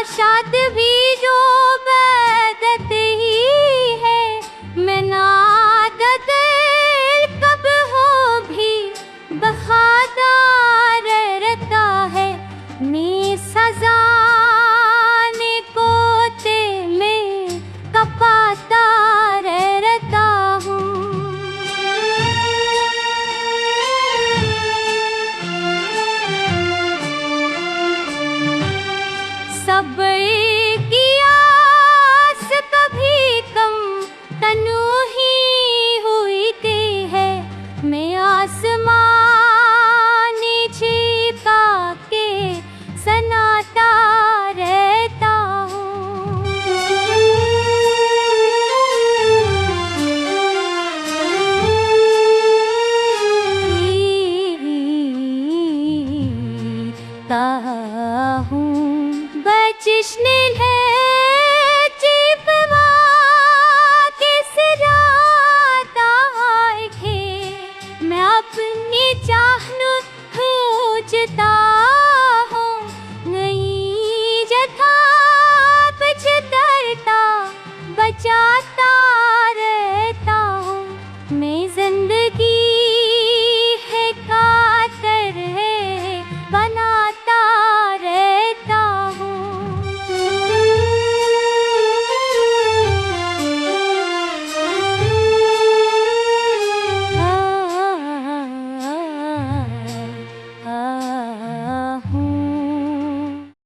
शाद भी जो बैदत ही है, मैं नादत कब हो भी बखादार रहता है। मैं सजाने को ते में कपाता रहता हूँ। सब की आस कभी कम तनु ही हुई थी है। मैं आसमानी छिपा के सनाता रहता हूँ। जिसने है जीववा किस रात आए थे, मैं अपनी चाहत खोजता